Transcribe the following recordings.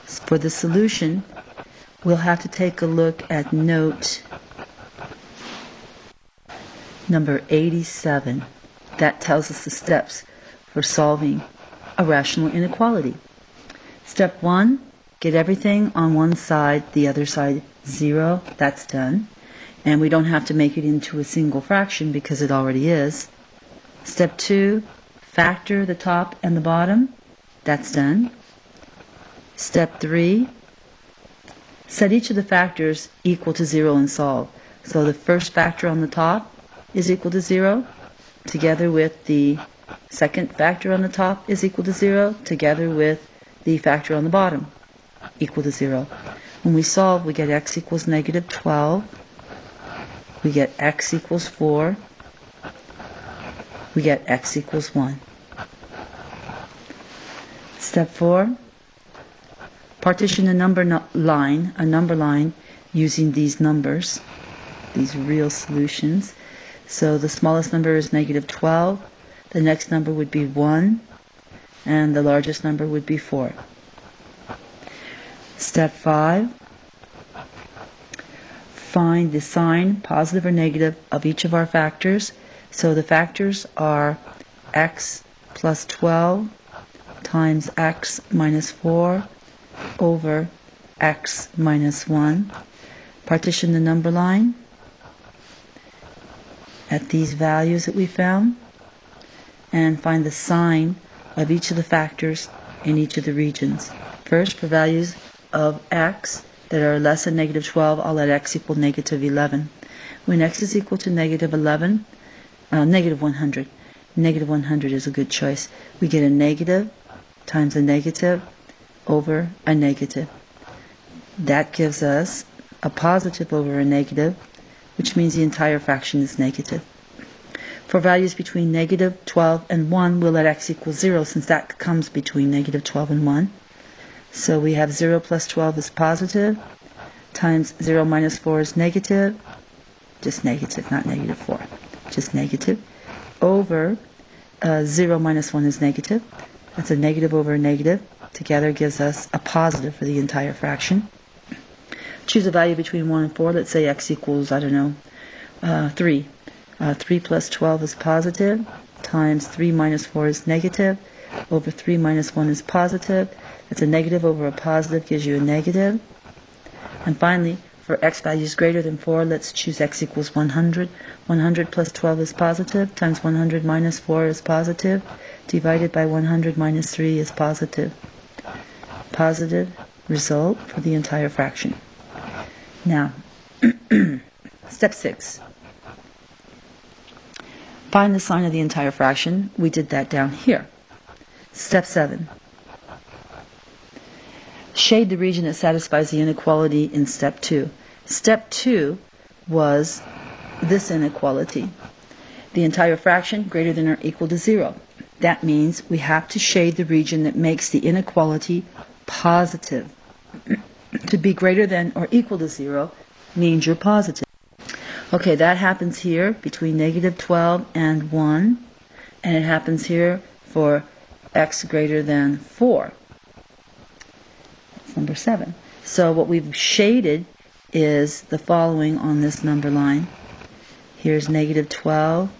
For the solution, we'll have to take a look at note number 87. That tells us the steps for solving a rational inequality. Step 1, get everything on one side, the other side 0. That's done. And we don't have to make it into a single fraction because it already is. Step 2, factor the top and the bottom. That's done. Step 3, set each of the factors equal to 0 and solve. So the first factor on the top is equal to 0, together with the second factor on the top is equal to 0, together with the factor on the bottom equal to 0. When we solve, we get x equals negative 12. We get x equals 4. We get x equals 1. Step 4, partition a number line using these numbers, these real solutions. So the smallest number is negative 12, the next number would be 1, and the largest number would be 4. Step 5, find the sign, positive or negative, of each of our factors. So the factors are x plus 12 times x minus 4 over x minus 1. Partition the number line at these values that we found, and find the sign of each of the factors in each of the regions. First, for values of x that are less than negative 12, I'll let x equal negative 11. When x is equal to negative 11, negative 100. Negative 100 is a good choice. We get a negative times a negative over a negative. That gives us a positive over a negative, which means the entire fraction is negative. For values between negative 12 and 1, we'll let x equal 0, since that comes between negative 12 and 1. So we have 0 plus 12 is positive, times 0 minus 4 is negative, just negative, not negative 4, just negative, over 0 minus 1 is negative. That's a negative over a negative. Together gives us a positive for the entire fraction. Choose a value between 1 and 4. Let's say x equals, 3. 3 plus 12 is positive, times 3 minus 4 is negative, over 3 minus 1 is positive. That's a negative over a positive, gives you a negative. And finally, for x values greater than 4, let's choose x equals 100. 100 plus 12 is positive, times 100 minus 4 is positive, divided by 100 minus 3 is positive. Positive result for the entire fraction. Now, step 6. Find the sign of the entire fraction. We did that down here. Step 7. Shade the region that satisfies the inequality in step 2. Step 2 was this inequality. The entire fraction greater than or equal to 0. That means we have to shade the region that makes the inequality positive. To be greater than or equal to 0 means you're positive. Okay, that happens here between negative 12 and 1, and it happens here for x greater than 4. That's number 7. So what we've shaded is the following on this number line. Here's negative 12.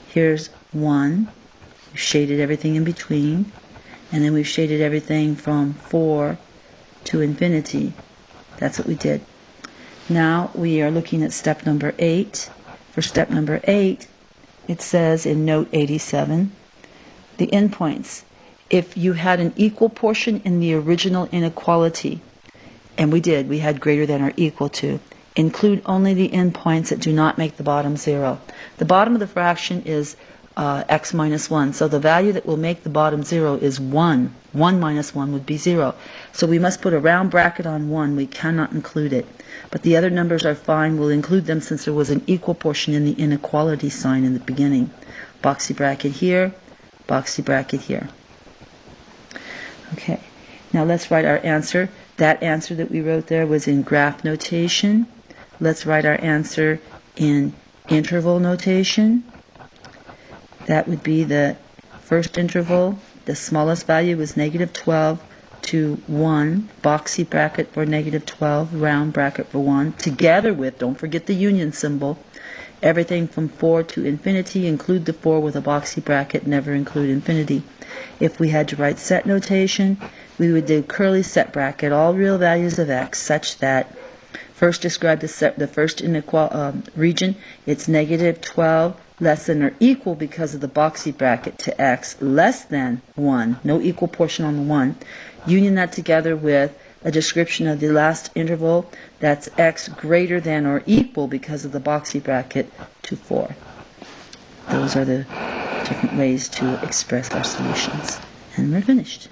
Here's 1. We've shaded everything in between. And then we've shaded everything from 4 to infinity. That's what we did. Now we are looking at step number 8. For step number 8, it says in note 87, the endpoints. If you had an equal portion in the original inequality, and we did, we had greater than or equal to, include only the endpoints that do not make the bottom 0. The bottom of the fraction is x minus 1. So the value that will make the bottom 0 is 1. 1 minus 1 would be 0. So we must put a round bracket on 1. We cannot include it. But the other numbers are fine. We'll include them since there was an equal portion in the inequality sign in the beginning. Boxy bracket here, boxy bracket here. Okay, now let's write our answer. That answer that we wrote there was in graph notation. Let's write our answer in interval notation. That would be the first interval. The smallest value was negative 12 to 1, boxy bracket for negative 12, round bracket for 1, together with, don't forget the union symbol, everything from 4 to infinity, include the 4 with a boxy bracket, never include infinity. If we had to write set notation, we would do curly set bracket, all real values of x, such that first describe the first region, it's negative 12 less than or equal because of the boxy bracket to x less than 1, no equal portion on the 1. Union that together with a description of the last interval, that's x greater than or equal because of the boxy bracket to 4. Those are the different ways to express our solutions. And we're finished.